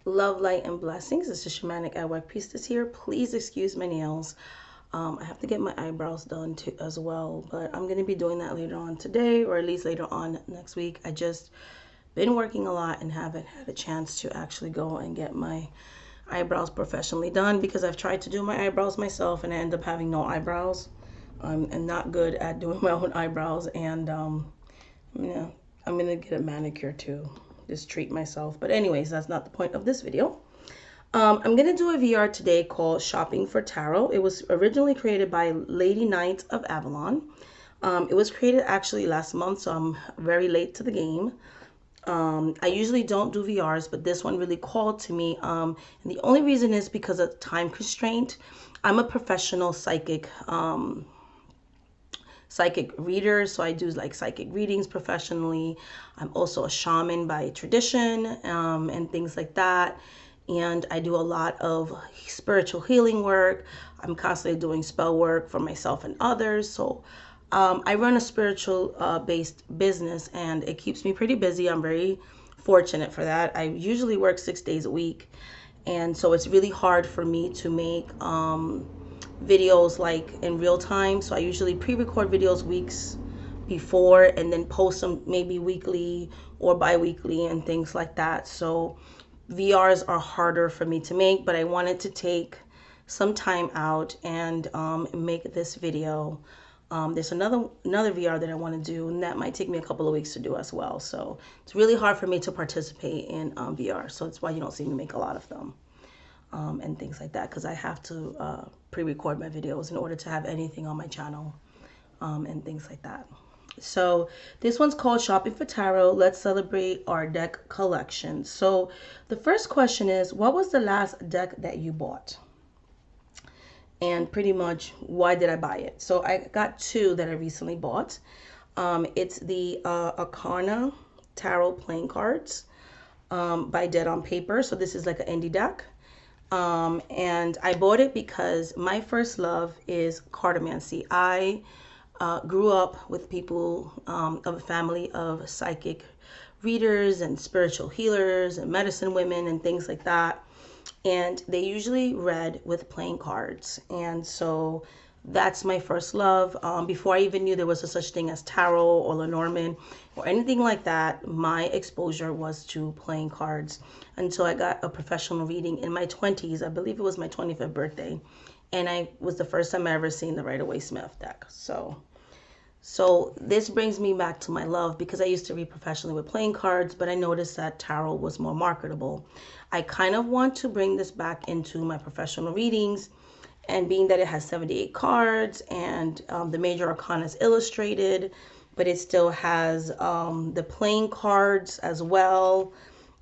Love, light, and blessings. This is Shamanic Adwak Priestess here. Please excuse my nails. I have to get my eyebrows done too as well, but I'm going to be doing that later on today, or at least later on next week. I just been working a lot and haven't had a chance to actually go and get my eyebrows professionally done, because I've tried to do my eyebrows myself and I end up having no eyebrows. I'm not good at doing my own eyebrows, and yeah, I'm going to get a manicure too. Just treat myself. But anyways, that's not the point of this video. I'm going to do a VR today called Shopping for Tarot. It was originally created by Lady Knight of Avalon. It was created actually last month, so I'm very late to the game. I usually don't do VRs, but this one really called to me. And the only reason is because of time constraint. I'm a professional psychic reader, so I do like psychic readings professionally. I'm also a shaman by tradition, and things like that. And I do a lot of spiritual healing work. I'm constantly doing spell work for myself and others. So I run a spiritual based business, and it keeps me pretty busy. I'm very fortunate for that. I usually work 6 days a week, and so it's really hard for me to make videos like in real time. So I usually pre-record videos weeks before and then post them maybe weekly or bi-weekly and things like that. So VRs are harder for me to make, but I wanted to take some time out and make this video. There's another VR that I want to do, and that might take me a couple of weeks to do as well. So it's really hard for me to participate in VR. So that's why you don't see me make a lot of them. And things like that, because I have to pre-record my videos in order to have anything on my channel, and things like that. So this one's called Shopping for Tarot. Let's celebrate our deck collection. So the first question is, what was the last deck that you bought? And pretty much, why did I buy it? So I got 2 that I recently bought. It's the Arcana Tarot playing cards by Dead on Paper. So this is like an indie deck. And I bought it because my first love is cartomancy. I grew up with people of a family of psychic readers and spiritual healers and medicine women and things like that. And they usually read with playing cards. And so that's my first love. Before I even knew there was a such thing as tarot or Lenormand or anything like that, my exposure was to playing cards until I got a professional reading in my 20s. I believe it was my 25th birthday. And I was the first time I ever seen the Rider-Waite-Smith deck. So this brings me back to my love, because I used to read professionally with playing cards, but I noticed that tarot was more marketable. I kind of want to bring this back into my professional readings. And being that it has 78 cards and the major arcana is illustrated, but it still has the playing cards as well.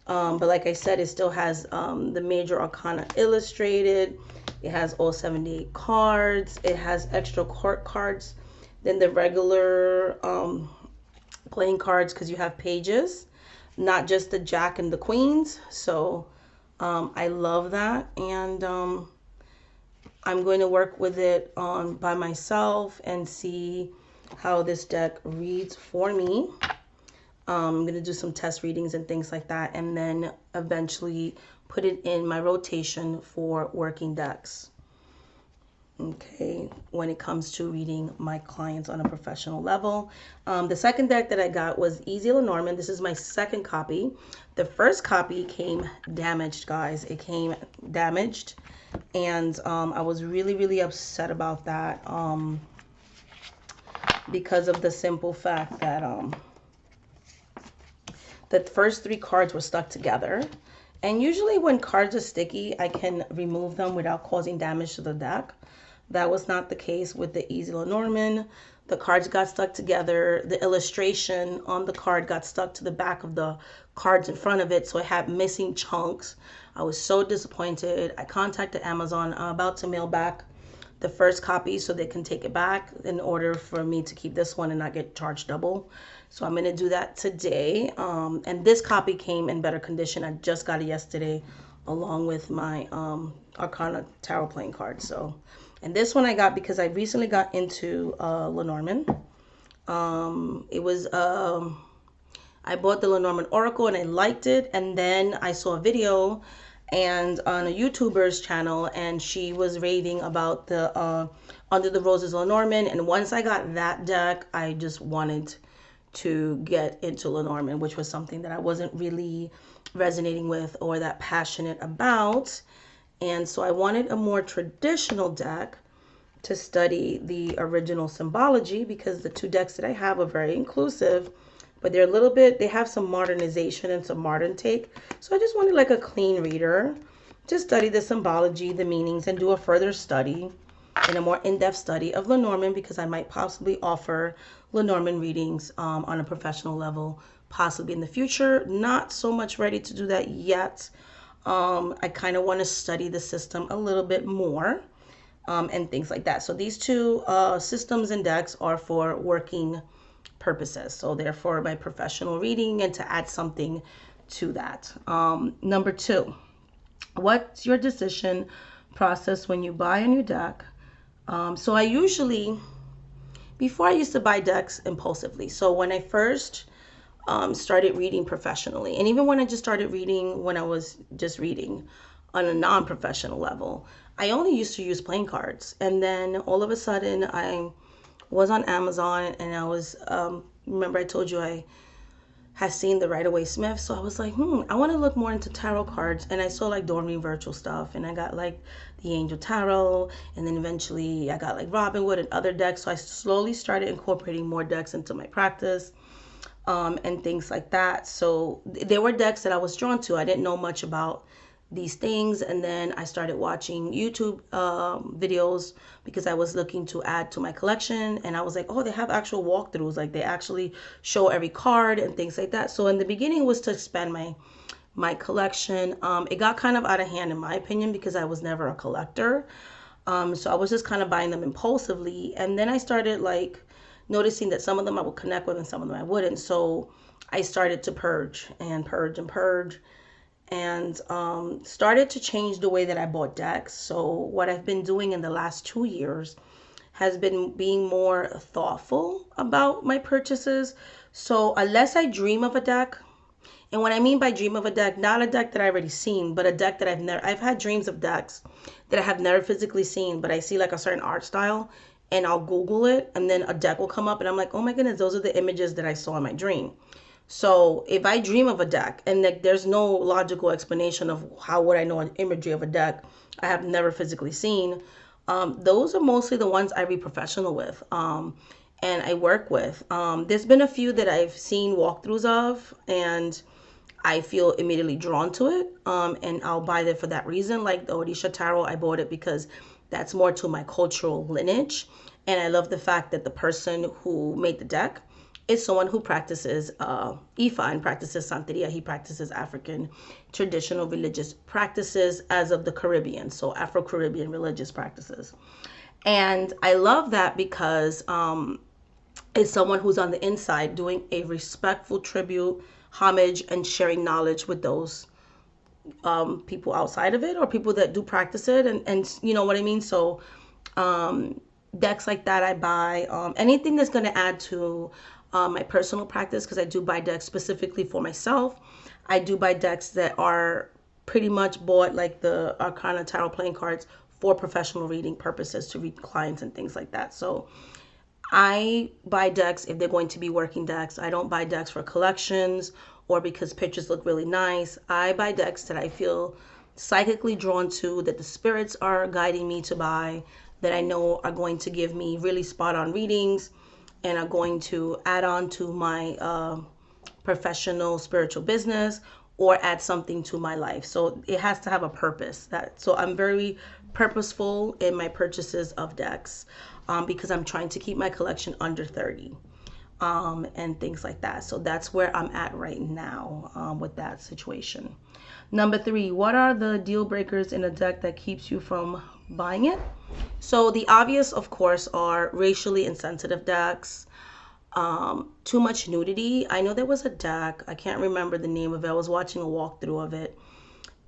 But like I said, it still has the major arcana illustrated. It has all 78 cards. It has extra court cards than the regular playing cards, because you have pages, not just the Jack and the Queens. So I love that. And I'm going to work with it by myself and see how this deck reads for me. I'm going to do some test readings and things like that, and then eventually put it in my rotation for working decks. Okay, when it comes to reading my clients on a professional level. The second deck that I got was Easy Lenormand. This is my second copy. The first copy came damaged, guys. It came damaged. And I was really upset about that, because of the simple fact that the first 3 cards were stuck together. And usually when cards are sticky, I can remove them without causing damage to the deck. That was not the case with the Easy Lenormand. The cards got stuck together. The illustration on the card got stuck to the back of the cards in front of it, so it had missing chunks. I was so disappointed. I contacted Amazon. I'm about to mail back the first copy so they can take it back in order for me to keep this one and not get charged double. So I'm going to do that today. And this copy came in better condition. I just got it yesterday along with my Arcana Tarot playing cards. So, and this one I got because I recently got into Lenormand. It was I bought the Lenormand Oracle and I liked it, and then I saw a video and on a YouTuber's channel, and she was raving about the Under the Roses Lenormand. And once I got that deck, I just wanted to get into Lenormand, which was something that I wasn't really resonating with or that passionate about. And so I wanted a more traditional deck to study the original symbology, because the two decks that I have are very inclusive, but they're a little bit, they have some modernization and some modern take. So I just wanted like a clean reader to study the symbology, the meanings, and do a further study and a more in-depth study of Lenormand, because I might possibly offer Lenormand readings on a professional level, possibly in the future. Not so much ready to do that yet. I kind of want to study the system a little bit more, and things like that. So these two systems and decks are for working purposes. So they're for my professional reading and to add something to that. Number 2, what's your decision process when you buy a new deck? So I usually, before I used to buy decks impulsively. So when I first started reading professionally, and even when I just started reading, when I was just reading on a non-professional level, I only used to use playing cards. And then all of a sudden I was on Amazon, and I was, remember I told you I had seen the Rider-Waite Smith. So I was like, I want to look more into tarot cards. And I saw like Doreen Virtual stuff, and I got like the Angel Tarot, and then eventually I got like Robin Wood and other decks. So I slowly started incorporating more decks into my practice, and things like that. So there were decks that I was drawn to. I didn't know much about these things, and then I started watching YouTube videos because I was looking to add to my collection, and I was like, oh, they have actual walkthroughs, like they actually show every card and things like that. So in the beginning was to expand my collection. It got kind of out of hand in my opinion, because I was never a collector. So I was just kind of buying them impulsively, and then I started like noticing that some of them I would connect with and some of them I wouldn't. So I started to purge and purge and purge, and started to change the way that I bought decks. So what I've been doing in the last 2 years has been being more thoughtful about my purchases. So unless I dream of a deck, and what I mean by dream of a deck, not a deck that I already seen, but a deck that I've had dreams of decks that I have never physically seen, but I see like a certain art style, and I'll Google it, and then a deck will come up, and I'm like, oh my goodness, those are the images that I saw in my dream. So if I dream of a deck and like there's no logical explanation of how would I know an imagery of a deck I have never physically seen, those are mostly the ones I read professional with, and I work with. There's been a few that I've seen walkthroughs of, and I feel immediately drawn to it, and I'll buy it for that reason. Like the Odisha Tarot, I bought it because that's more to my cultural lineage, and I love the fact that the person who made the deck is someone who practices Ifa and practices Santeria. He practices African traditional religious practices as of the Caribbean, so Afro-Caribbean religious practices. And I love that because it's someone who's on the inside doing a respectful tribute, homage, and sharing knowledge with those people outside of it, or people that do practice it, and you know what I mean. So decks like that I buy. Anything that's going to add to my personal practice, because I do buy decks specifically for myself. I do buy decks that are pretty much bought, like the Arcana Tarot playing cards, for professional reading purposes, to read clients and things like that. So I buy decks if they're going to be working decks. I don't buy decks for collections or because pictures look really nice. I buy decks that I feel psychically drawn to, that the spirits are guiding me to buy, that I know are going to give me really spot on readings and are going to add on to my professional spiritual business or add something to my life. So it has to have a purpose. So I'm very purposeful in my purchases of decks, because I'm trying to keep my collection under 30, and things like that. So that's where I'm at right now with that situation. Number 3, what are the deal breakers in a deck that keeps you from buying it? So the obvious, of course, are racially insensitive decks, too much nudity. I know there was a deck, I can't remember the name of it. I was watching a walkthrough of it,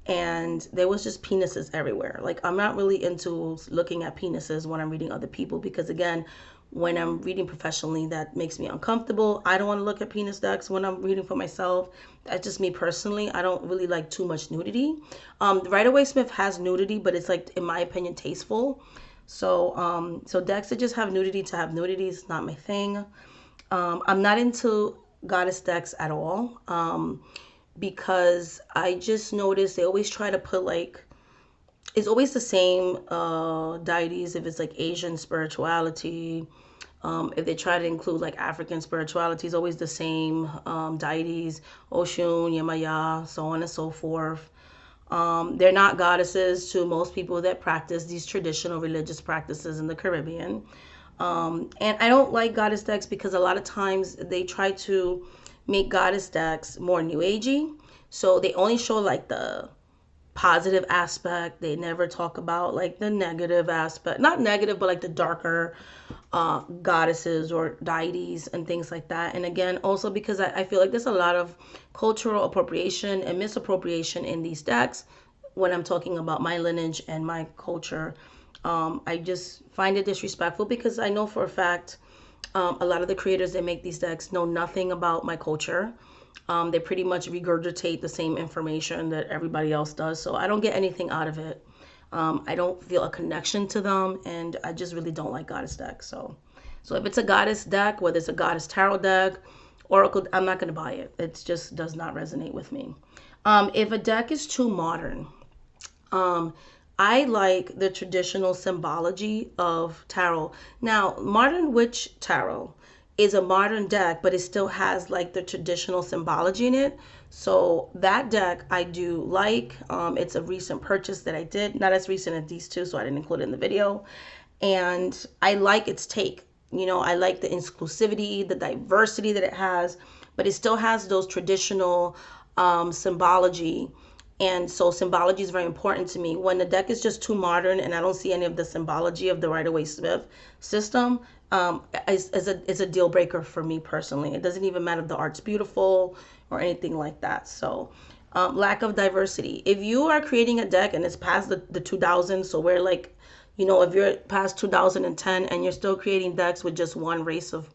and there was just penises everywhere. Like, I'm not really into looking at penises when I'm reading other people, because again, when I'm reading professionally, that makes me uncomfortable. I don't want to look at penis decks when I'm reading for myself. That's just me personally. I don't really like too much nudity. Rider-Waite Smith has nudity, but it's like, in my opinion, tasteful. So decks that just have nudity to have nudity is not my thing. I'm not into goddess decks at all, because I just noticed they always try to put like, it's always the same deities. If it's like Asian spirituality, if they try to include like African spirituality, it's always the same deities, Oshun, Yemaya, so on and so forth. They're not goddesses to most people that practice these traditional religious practices in the Caribbean. And I don't like goddess decks because a lot of times they try to make goddess decks more new agey. So they only show like the positive aspect. They never talk about like the negative aspect, not negative, but like the darker goddesses or deities and things like that. And again, also because I feel like there's a lot of cultural appropriation and misappropriation in these decks when I'm talking about my lineage and my culture. I just find it disrespectful because I know for a fact a lot of the creators that make these decks know nothing about my culture. They pretty much regurgitate the same information that everybody else does. So I don't get anything out of it. I don't feel a connection to them, and I just really don't like goddess decks. So if it's a goddess deck, whether it's a goddess tarot deck, oracle, I'm not going to buy it. It just does not resonate with me. If a deck is too modern, I like the traditional symbology of tarot. Now, Modern Witch Tarot is a modern deck, but it still has like the traditional symbology in it. So that deck I do like. It's a recent purchase that I did, not as recent as these two, so I didn't include it in the video. And I like its take. You know, I like the inclusivity, the diversity that it has, but it still has those traditional symbology. And so symbology is very important to me. When the deck is just too modern and I don't see any of the symbology of the Rider-Waite Smith system, is a deal breaker for me personally. It doesn't even matter if the art's beautiful or anything like that. So lack of diversity. If you are creating a deck and it's past the 2000s, so we're like, you know, if you're past 2010 and you're still creating decks with just one race of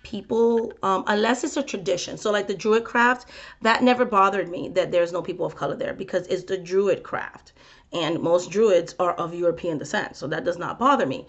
people, unless it's a tradition. So like the Druid craft, that never bothered me that there's no people of color there because it's the Druid craft. And most Druids are of European descent, so that does not bother me.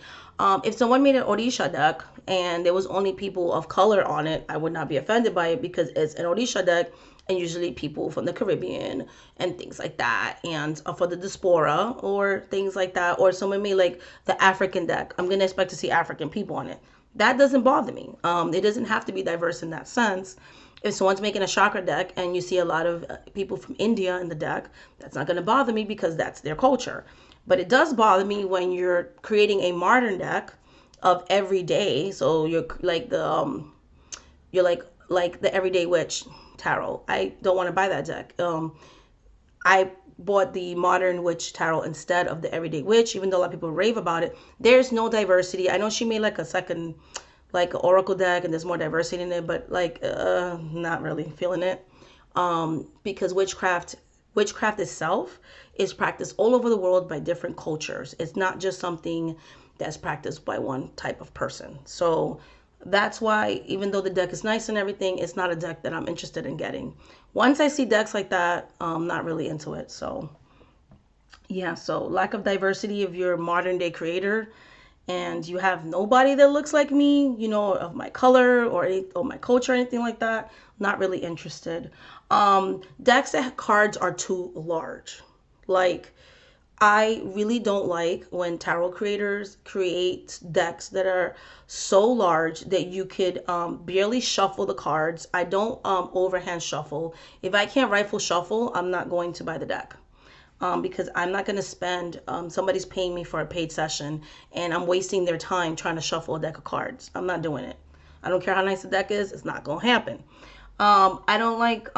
If someone made an Orisha deck and there was only people of color on it, I would not be offended by it because it's an Orisha deck and usually people from the Caribbean and things like that, and for the diaspora or things like that, or someone made like the African deck, I'm gonna expect to see African people on it. That doesn't bother me. It doesn't have to be diverse in that sense. If someone's making a chakra deck and you see a lot of people from India in the deck, that's not going to bother me because that's their culture. But it does bother me when you're creating a modern deck of everyday. So you're like the Everyday Witch Tarot. I don't want to buy that deck. I bought the Modern Witch Tarot instead of the Everyday Witch, even though a lot of people rave about it. There's no diversity. I know she made like a second, like an oracle deck, and there's more diversity in it, but like, not really feeling it. Because witchcraft itself is practiced all over the world by different cultures. It's not just something that's practiced by one type of person. So that's why, even though the deck is nice and everything, it's not a deck that I'm interested in getting. Once I see decks like that, I'm not really into it. So yeah, so lack of diversity. If you're a modern day creator and you have nobody that looks like me, you know, of my color or my culture or anything like that, not really interested. Decks that cards are too large. Like, I really don't like when tarot creators create decks that are so large that you could barely shuffle the cards. I don't overhand shuffle. If I can't rifle shuffle, I'm not going to buy the deck. Because I'm not going to spend, somebody's paying me for a paid session and I'm wasting their time trying to shuffle a deck of cards. I'm not doing it. I don't care how nice the deck is. It's not going to happen. I don't like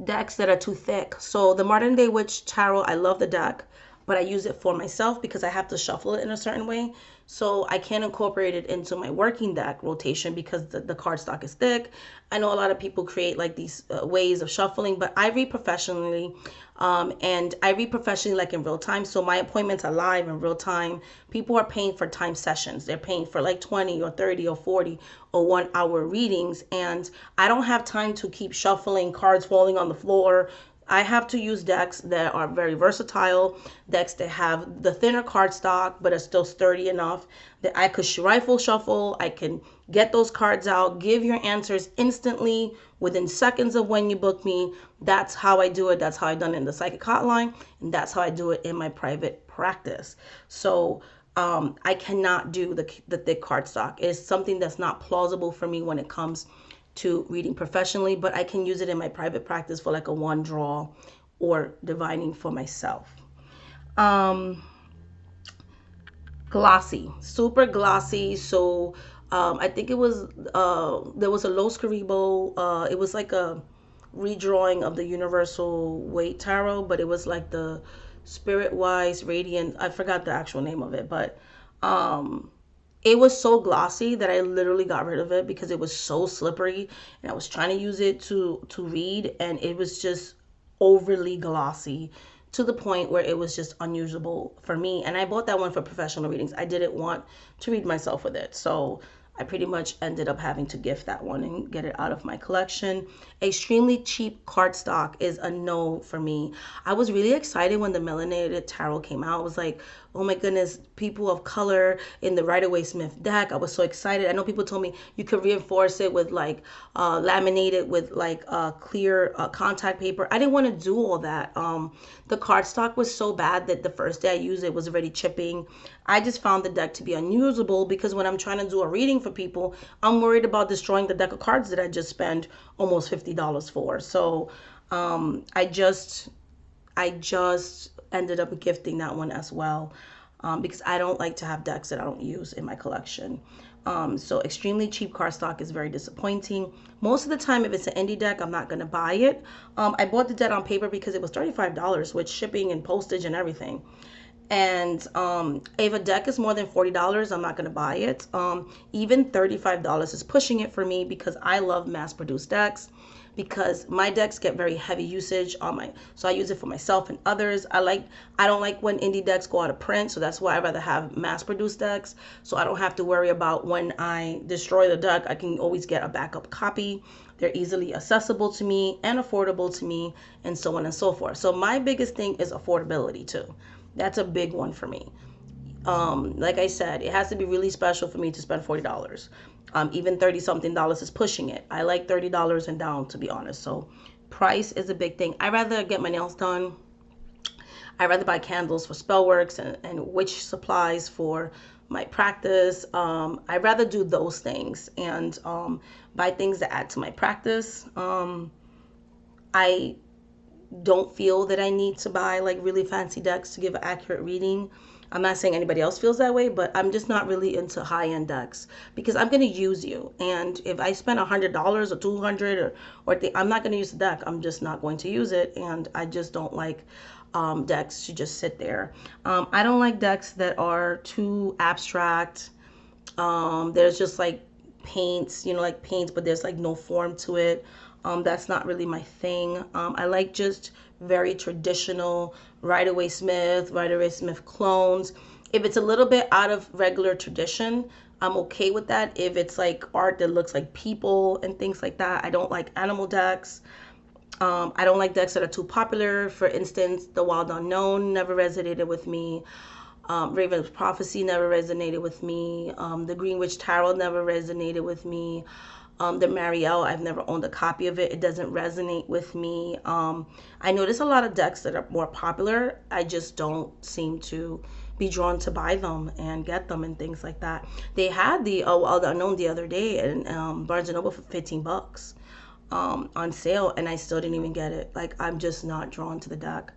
decks that are too thick. So the Modern Day Witch Tarot, I love the deck, but I use it for myself because I have to shuffle it in a certain way. So I can't incorporate it into my working deck rotation because the cardstock is thick. I know a lot of people create like these ways of shuffling, but I read professionally, and I read professionally like in real time. So my appointments are live in real time. People are paying for time sessions. They're paying for like 20 or 30 or 40 or 1 hour readings. And I don't have time to keep shuffling, cards falling on the floor. I have to use decks that are very versatile, decks that have the thinner cardstock but are still sturdy enough that I could rifle shuffle. I can get those cards out, give your answers instantly within seconds of when you book me. That's how I do it. That's how I done it in the psychic hotline, and that's how I do it in my private practice. So I cannot do the thick cardstock. It's something that's not plausible for me when it comes to reading professionally, but I can use it in my private practice for like a one draw or divining for myself. Um, Glossy, super glossy. So I think it was there was a Los Caribo. It was like a redrawing of the Universal Weight Tarot, but it was like the Spirit Wise Radiant. I forgot the actual name of it, but um, it was so glossy that I literally got rid of it because it was so slippery, and I was trying to use it to read, and it was just overly glossy to the point where it was just unusable for me. And I bought that one for professional readings. I didn't want to read myself with it. So I pretty much ended up having to gift that one and get it out of my collection. Extremely cheap cardstock is a no for me. I was really excited when the Melanated Tarot came out. I was like, oh my goodness, people of color in the Rider-Waite-Smith deck. I was so excited. I know people told me you could reinforce it with like laminated with like clear contact paper. I didn't want to do all that. The cardstock was so bad that the first day I used it was already chipping. I just found the deck to be unusable because when I'm trying to do a reading for people, I'm worried about destroying the deck of cards that I just spent almost $50 for. So I just ended up gifting that one as well, because I don't like to have decks that I don't use in my collection. So extremely cheap cardstock is very disappointing. Most of the time, if it's an indie deck, I'm not going to buy it. I bought the deck on paper because it was $35 with shipping and postage and everything. And if a deck is more than $40, I'm not going to buy it. Even $35 is pushing it for me because I love mass-produced decks, because my decks get very heavy usage on my, so I use it for myself and others. I don't like when indie decks go out of print, so that's why I rather have mass-produced decks, so I don't have to worry about when I destroy the deck. I can always get a backup copy. They're easily accessible to me and affordable to me, and so on and so forth. So my biggest thing is affordability too. That's a big one for me. Like I said, it has to be really special for me to spend $40. Even 30 something dollars is pushing it. I like $30 and down, to be honest. So price is a big thing. I rather get my nails done. I rather buy candles for spellworks and witch supplies for my practice. I rather do those things and buy things that add to my practice. I don't feel that I need to buy like really fancy decks to give an accurate reading. I'm not saying anybody else feels that way, but I'm just not really into high-end decks because I'm going to use you. And if I spend $100 or $200 I'm not going to use the deck. I'm just not going to use it. And I just don't like decks to just sit there. I don't like decks that are too abstract. There's just like paints, like paints, but there's like no form to it. That's not really my thing. I like just very traditional Rider-Waite-Smith clones. If it's a little bit out of regular tradition, I'm okay with that. If it's like art that looks like people and things like that, I don't like animal decks. I don't like decks that are too popular. For instance, The Wild Unknown never resonated with me. Raven's Prophecy never resonated with me. The Green Witch Tarot never resonated with me. The Marielle, I've never owned a copy of it. It doesn't resonate with me. I notice a lot of decks that are more popular. I just don't seem to be drawn to buy them and get them and things like that. They had the Wild Unknown the other day in Barnes & Noble for $15 on sale, and I still didn't even get it. Like, I'm just not drawn to the deck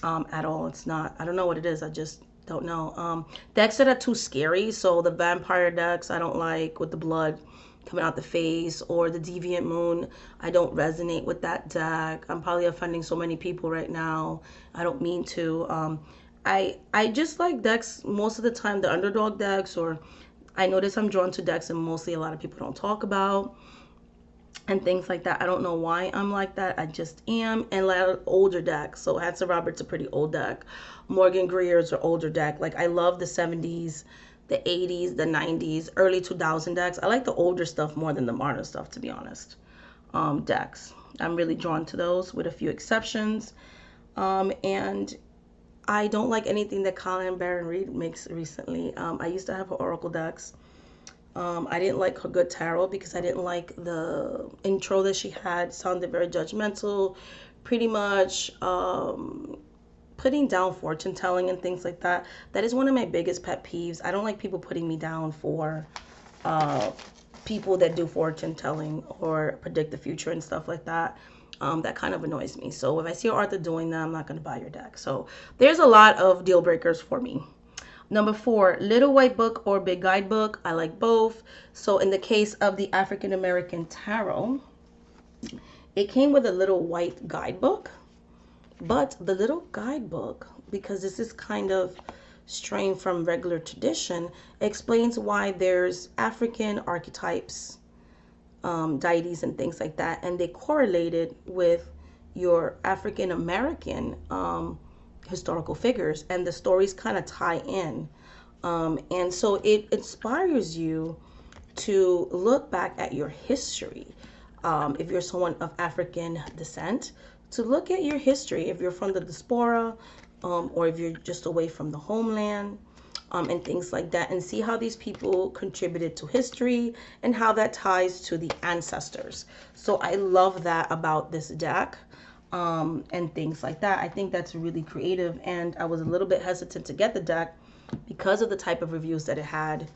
at all. It's not, I don't know what it is. I just don't know. Decks that are too scary. So the vampire decks I don't like with the blood coming out the face, or the Deviant Moon. I don't resonate with that deck. I'm probably offending so many people right now. I don't mean to. I just like decks most of the time, the underdog decks, or I notice I'm drawn to decks and mostly a lot of people don't talk about and things like that. I don't know why I'm like that. I just am. And like older decks. So Hanson Roberts a pretty old deck. Morgan Greer's an older deck. Like I love the 70s, the 80s, the 90s, early 2000 decks. I like the older stuff more than the modern stuff, to be honest. Decks. I'm really drawn to those with a few exceptions. And I don't like anything that Colin Baron Reed makes recently. I used to have her Oracle decks. I didn't like her good tarot because I didn't like the intro that she had. It sounded very judgmental, pretty much putting down fortune telling and things like that. That is one of my biggest pet peeves. I don't like people putting me down for people that do fortune telling or predict the future and stuff like that. That kind of annoys me. So if I see Arthur doing that, I'm not going to buy your deck. So there's a lot of deal breakers for me. Number 4, Little White Book or Big Guidebook. I like both. So in the case of the African American Tarot, it came with a little white guidebook. But the little guidebook, because this is kind of straying from regular tradition, explains why there's African archetypes, deities and things like that. And they correlated with your African American historical figures, and the stories kind of tie in. And so it inspires you to look back at your history. If you're someone of African descent, to look at your history. If you're from the diaspora, or if you're just away from the homeland, and things like that, and see how these people contributed to history and how that ties to the ancestors. So I love that about this deck. And things like that. I think that's really creative, and I was a little bit hesitant to get the deck because of the type of reviews that it had,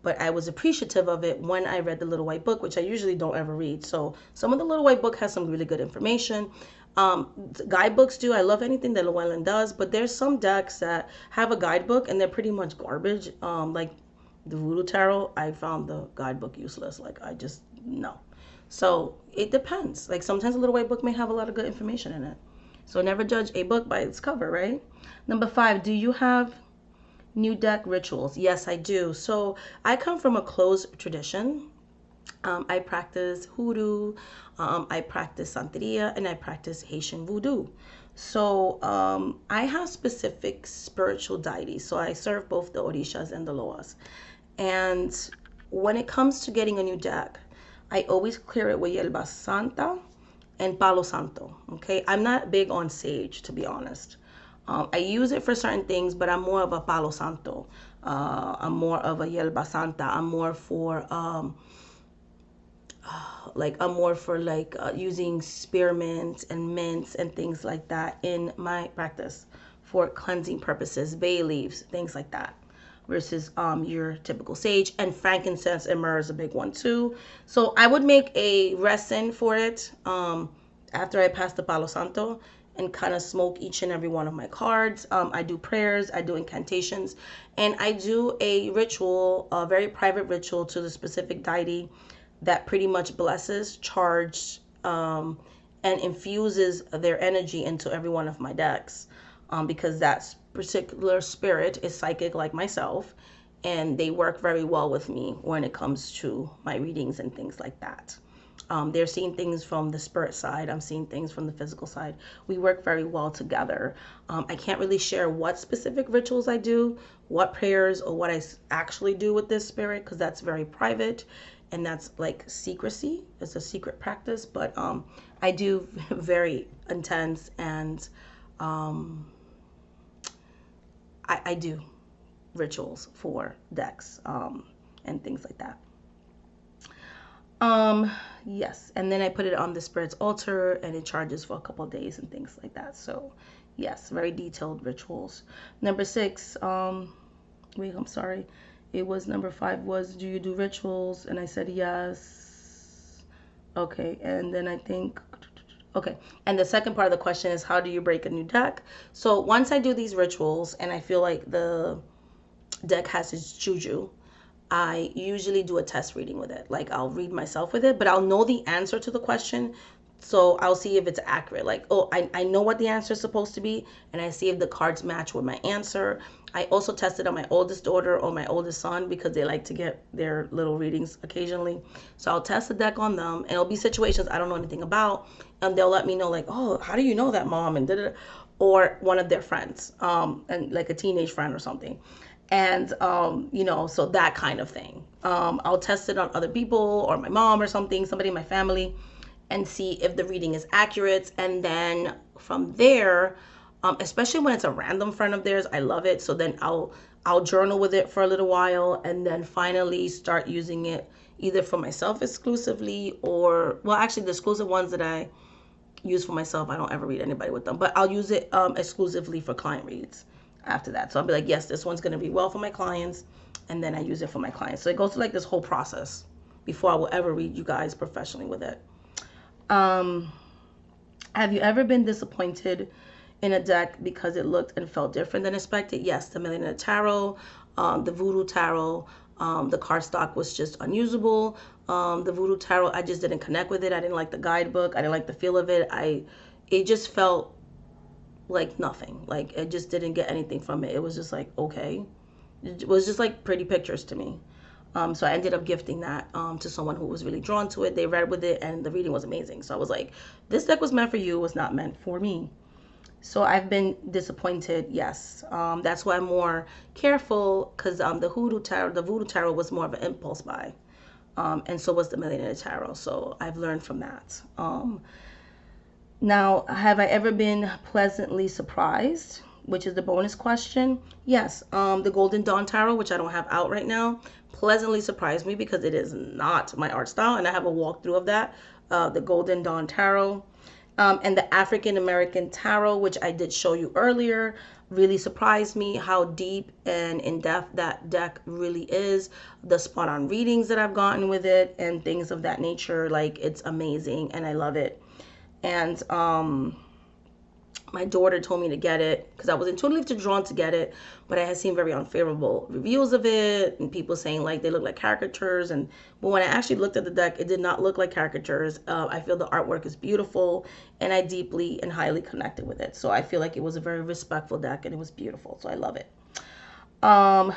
but I was appreciative of it when I read the Little White Book, which I usually don't ever read. So some of the Little White Book has some really good information. Guidebooks do. I love anything that Llewellyn does, but there's some decks that have a guidebook and they're pretty much garbage. Like the Voodoo Tarot, I found the guidebook useless. Like I just, no. So it depends. Like sometimes a Little White Book may have a lot of good information in it. So never judge a book by its cover, right? Number 5, do you have new deck rituals? Yes, I do. So I come from a closed tradition. I practice hoodoo, I practice Santeria, and I practice Haitian voodoo. So I have specific spiritual deities. So I serve both the Orishas and the Loas. And when it comes to getting a new deck, I always clear it with Yerba Santa and Palo Santo. Okay, I'm not big on sage, to be honest. I use it for certain things, but I'm more of a Palo Santo. I'm more of a Yerba Santa. I'm more for using spearmint and mints and things like that in my practice for cleansing purposes, bay leaves, things like that, versus your typical sage. And frankincense and myrrh is a big one too. So I would make a resin for it after I pass the Palo Santo and kind of smoke each and every one of my cards. I do prayers, I do incantations, and I do a ritual, a very private ritual to the specific deity that pretty much blesses, charges, and infuses their energy into every one of my decks, because that particular spirit is psychic like myself, and they work very well with me when it comes to my readings and things like that. They're seeing things from the spirit side. I'm seeing things from the physical side. We work very well together. I can't really share what specific rituals I do, what prayers, or what I actually do with this spirit, because that's very private. And that's like secrecy. It's a secret practice, but I do very intense, and I do rituals for decks and things like that. Yes, and then I put it on the spirit's altar, and it charges for a couple of days and things like that. So yes, very detailed rituals. Number 6, wait, I'm sorry. It was number 5 was, do you do rituals? And I said yes. Okay, and then I think, okay. And the second part of the question is, how do you break a new deck? So once I do these rituals and I feel like the deck has its juju, I usually do a test reading with it. Like I'll read myself with it, but I'll know the answer to the question So I'll see if it's accurate. Like, oh, I know what the answer is supposed to be, and I see if the cards match with my answer. I also tested on my oldest daughter or my oldest son because they like to get their little readings occasionally. So I'll test the deck on them, and it'll be situations I don't know anything about, and they'll let me know, like, oh, how do you know that, mom? And da or one of their friends, and like a teenage friend or something. And so that kind of thing. I'll test it on other people or my mom or somebody in my family, and see if the reading is accurate. And then from there, especially when it's a random friend of theirs, I love it. So then I'll journal with it for a little while, and then finally start using it either for myself exclusively, or, well, actually the exclusive ones that I use for myself, I don't ever read anybody with them, but I'll use it exclusively for client reads after that. So I'll be like, yes, this one's going to be well for my clients, and then I use it for my clients. So it goes through like this whole process before I will ever read you guys professionally with it. Have you ever been disappointed in a deck because it looked and felt different than expected? Yes, the Millionaire Tarot, the Voodoo Tarot, the cardstock was just unusable. The Voodoo Tarot, I just didn't connect with it. I didn't like the guidebook. I didn't like the feel of it. It just felt like nothing. Like, I just didn't get anything from it. It was just like, okay. It was just like pretty pictures to me. So I ended up gifting that to someone who was really drawn to it. They read with it, and the reading was amazing. So I was like, this deck was meant for you. It was not meant for me. So I've been disappointed, yes. That's why I'm more careful, because the Voodoo Tarot was more of an impulse buy. And so was the Millionaire Tarot. So I've learned from that. Now, have I ever been pleasantly surprised? Which is the bonus question. Yes, the Golden Dawn Tarot, which I don't have out right now, pleasantly surprised me because it is not my art style, and I have a walkthrough of that, the Golden Dawn Tarot. And the African American Tarot, which I did show you earlier, really surprised me how deep and in-depth that deck really is. The spot-on readings that I've gotten with it and things of that nature, like, it's amazing, and I love it. And my daughter told me to get it because I was intuitively drawn to get it, but I had seen very unfavorable reviews of it and people saying like they look like caricatures. But when I actually looked at the deck, it did not look like caricatures. I feel the artwork is beautiful, and I deeply and highly connected with it. So I feel like it was a very respectful deck, and it was beautiful. So I love it.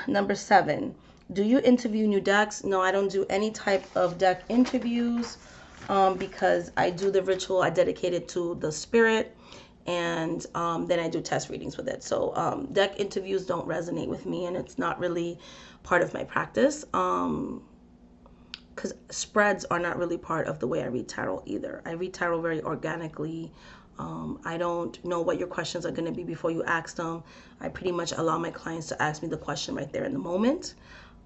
Number 7, do you interview new decks? No, I don't do any type of deck interviews because I do the ritual. I dedicate it to the spirit. And then I do test readings with it. So deck interviews don't resonate with me, and it's not really part of my practice because spreads are not really part of the way I read tarot either. I read tarot very organically. I don't know what your questions are going to be before you ask them. I pretty much allow my clients to ask me the question right there in the moment.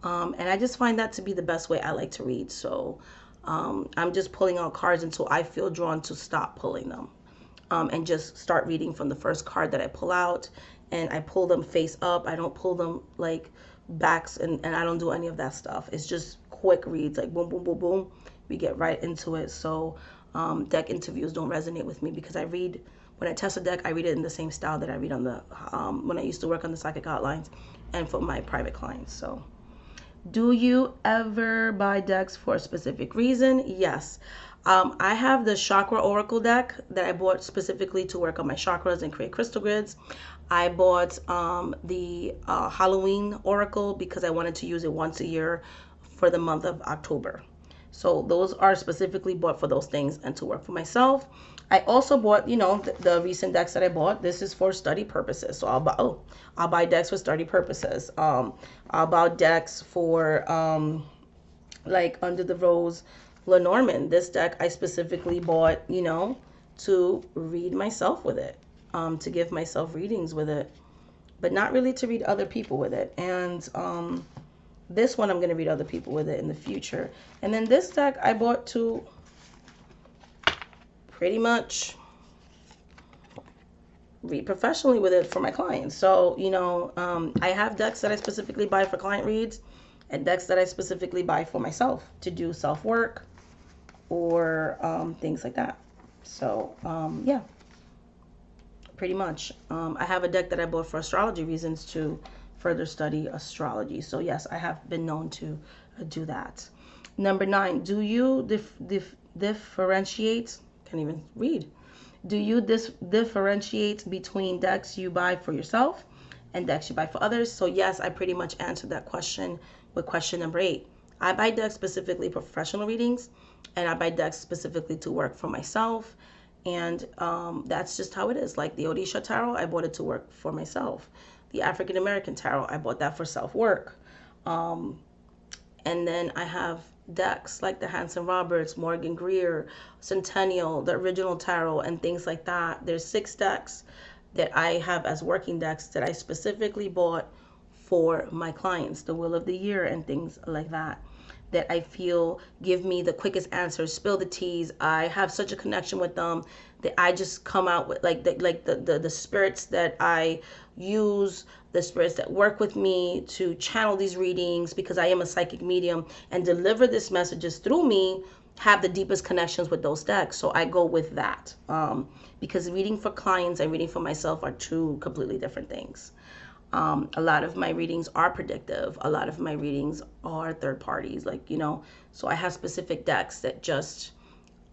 And I just find that to be the best way I like to read. So I'm just pulling out cards until I feel drawn to stop pulling them. And just start reading from the first card that I pull out, and I pull them face up. I don't pull them like backs, and I don't do any of that stuff. It's just quick reads, like boom, boom, boom, boom. We get right into it. So deck interviews don't resonate with me because when I test a deck, I read it in the same style that I read on the when I used to work on the psychic hotlines and for my private clients. So do you ever buy decks for a specific reason? Yes. I have the Chakra Oracle deck that I bought specifically to work on my chakras and create crystal grids. I bought the Halloween Oracle because I wanted to use it once a year for the month of October. So those are specifically bought for those things and to work for myself. I also bought, the recent decks that I bought. This is for study purposes. So I'll buy decks for study purposes. I'll buy decks for like Under the Rose, Lenormand. This deck I specifically bought, to read myself with it, to give myself readings with it, but not really to read other people with it. And this one I'm going to read other people with it in the future. And then this deck I bought to pretty much read professionally with it for my clients. So, I have decks that I specifically buy for client reads and decks that I specifically buy for myself to do self-work or things like that. So, yeah, pretty much. I have a deck that I bought for astrology reasons to further study astrology. So, yes, I have been known to do that. Number 9, do you differentiate? can't even read. Do you differentiate between decks you buy for yourself and decks you buy for others? So yes, I pretty much answered that question with question number 8. I buy decks specifically for professional readings, and I buy decks specifically to work for myself. And that's just how it is. Like the Odisha Tarot, I bought it to work for myself. The African American Tarot, I bought that for self-work. And then I have decks like the Hanson Roberts, Morgan Greer, Centennial, the original Tarot, and things like that. There's 6 decks that I have as working decks that I specifically bought for my clients, the Wheel of the Year and things like that, that I feel give me the quickest answers, spill the teas. I have such a connection with them that I just come out with the spirits that I use, the spirits that work with me to channel these readings, because I am a psychic medium, and deliver these messages through me, have the deepest connections with those decks. So I go with that, because reading for clients and reading for myself are 2 completely different things. A lot of my readings are predictive. A lot of my readings are third parties, so I have specific decks that just,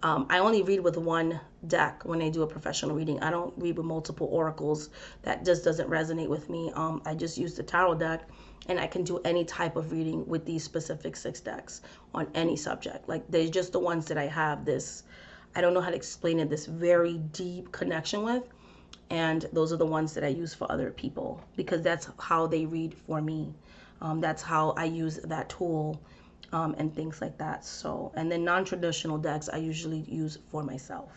I only read with one deck when I do a professional reading. I don't read with multiple oracles. That just doesn't resonate with me. I just use the tarot deck, and I can do any type of reading with these specific 6 decks on any subject. Like, they're just the ones that I have this, I don't know how to explain it, this very deep connection with. And those are the ones that I use for other people, because that's how they read for me. That's how I use that tool, and things like that. So, and then non-traditional decks I usually use for myself.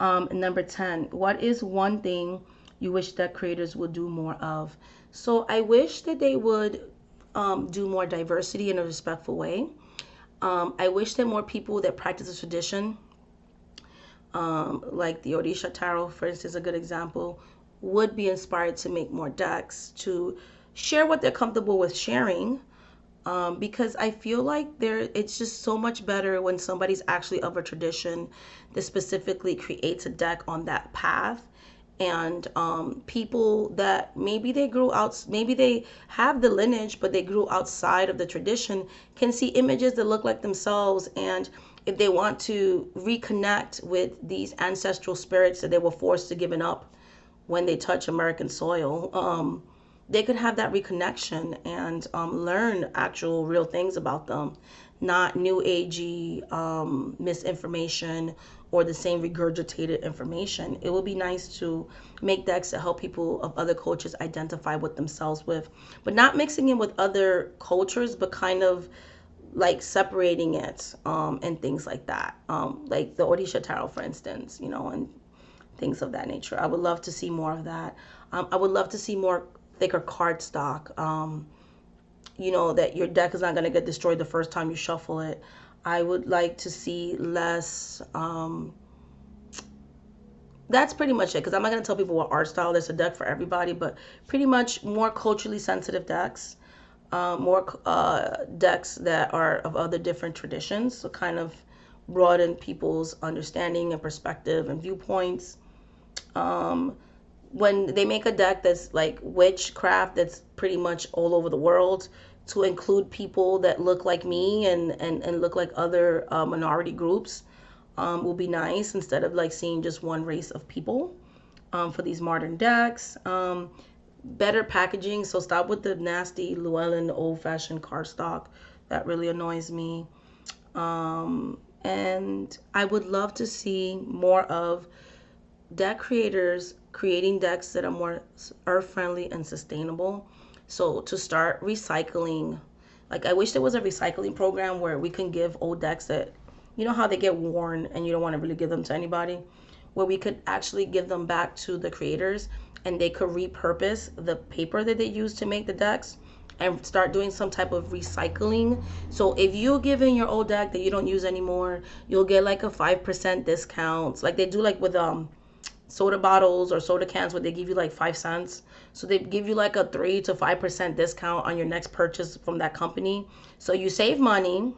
Number 10, what is one thing you wish that creators would do more of? So I wish that they would do more diversity in a respectful way. I wish that more people that practice a tradition, like the Odisha Tarot, for instance, a good example, would be inspired to make more decks, to share what they're comfortable with sharing, because I feel like it's just so much better when somebody's actually of a tradition that specifically creates a deck on that path. And people that maybe they have the lineage, but they grew outside of the tradition, can see images that look like themselves. And if they want to reconnect with these ancestral spirits that they were forced to give up when they touch American soil, they could have that reconnection and learn actual real things about them, not new agey misinformation or the same regurgitated information. It would be nice to make decks that help people of other cultures identify with themselves with, but not mixing it with other cultures, but kind of like separating it, and things like that, like the Odisha Tarot, for instance, and things of that nature. I would love to see more of that. I would love to see more thicker card stock, that your deck is not going to get destroyed the first time you shuffle it. I would like to see less, that's pretty much it, because I'm not going to tell people what art style. There's a deck for everybody, but pretty much more culturally sensitive decks. More decks that are of other different traditions, so kind of broaden people's understanding and perspective and viewpoints. When they make a deck that's like witchcraft, that's pretty much all over the world, to include people that look like me and look like other minority groups, will be nice, instead of like seeing just one race of people for these modern decks. Better packaging, so stop with the nasty Llewellyn old-fashioned cardstock. That really annoys me. And I would love to see more of deck creators creating decks that are more earth-friendly and sustainable. So to start recycling, like I wish there was a recycling program where we can give old decks that, how they get worn and you don't want to really give them to anybody, where we could actually give them back to the creators, and they could repurpose the paper that they use to make the decks and start doing some type of recycling. So if you're giving your old deck that you don't use anymore, you'll get like a 5% discount, like they do like with soda bottles or soda cans, where they give you like 5 cents. So they give you like a 3 to 5% discount on your next purchase from that company. So you save money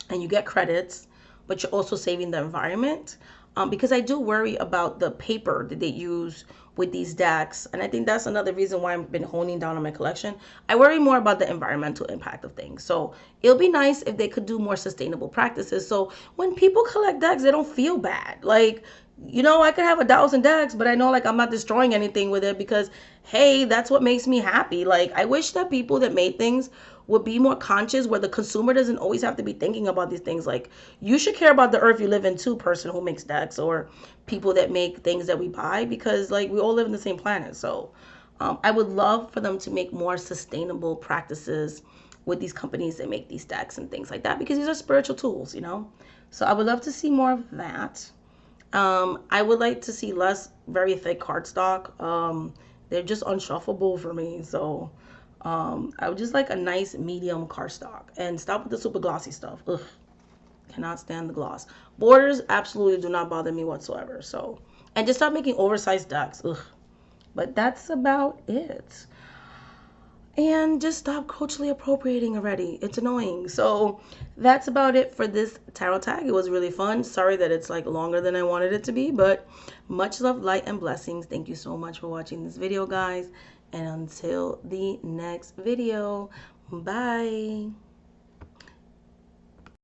and you get credits, but you're also saving the environment. because I do worry about the paper that they use with these decks. And I think that's another reason why I've been honing down on my collection. I worry more about the environmental impact of things. So it'll be nice if they could do more sustainable practices. So when people collect decks, they don't feel bad. Like, you know, I could have 1,000 decks, but I know like I'm not destroying anything with it because, hey, that's what makes me happy. Like, I wish that people that made things would be more conscious where the consumer doesn't always have to be thinking about these things. Like, you should care about the earth you live in too, person who makes decks or people that make things that we buy, because like we all live in the same planet. So I would love for them to make more sustainable practices with these companies that make these decks and things like that, because these are spiritual tools, you know. So I would love to see more of that. I would like to see less very thick cardstock. They're just unshuffleable for me. So I would just like a nice medium cardstock and stop with the super glossy stuff. Ugh, cannot stand the gloss. Borders absolutely do not bother me whatsoever. So, and just stop making oversized decks. Ugh. But that's about it. And just stop culturally appropriating already. It's annoying. So that's about it for this tarot tag. It was really fun. Sorry that it's like longer than I wanted it to be, but much love, light, and blessings. Thank you so much for watching this video, guys. And until the next video, bye.